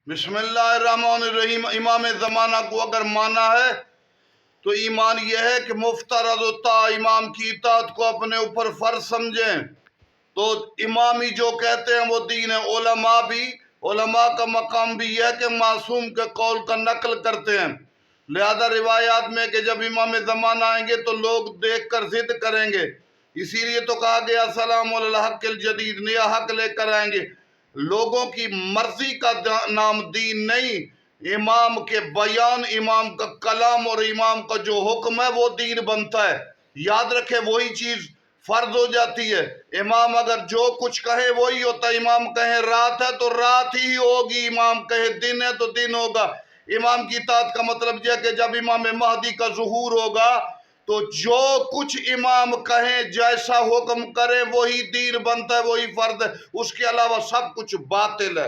बिस्मिल्लाहिर्रहमानिर्रहीम। इमाम ज़माना को अगर माना है तो ईमान यह है कि मुफ्तरज़ इमाम की इताअत को अपने ऊपर फर्ज समझें। तो इमामी जो कहते हैं वो दीन है। उलमा का मकाम भी यह है कि मासूम के कौल का नकल करते हैं। लिहाजा रिवायात में कि जब इमाम ज़माना आएंगे तो लोग देख कर जिद करेंगे, इसीलिए तो कहा गया सलाम अल हक़्क़िल जदीद, नया हक लेकर आएंगे। लोगों की मर्जी का नाम दीन नहीं, इमाम के बयान, इमाम का कलाम और इमाम का जो हुक्म है वो दीन बनता है। याद रखे, वही चीज फर्ज हो जाती है। इमाम अगर जो कुछ कहे वही होता है। इमाम कहे रात है तो रात ही होगी, इमाम कहे दिन है तो दिन होगा। इमाम की इताअत का मतलब यह कि जब इमाम महदी का ज़ुहूर होगा तो जो कुछ इमाम कहें, जैसा हुक्म करें वही दीन बनता है, वही फर्ज है। उसके अलावा सब कुछ बातिल है।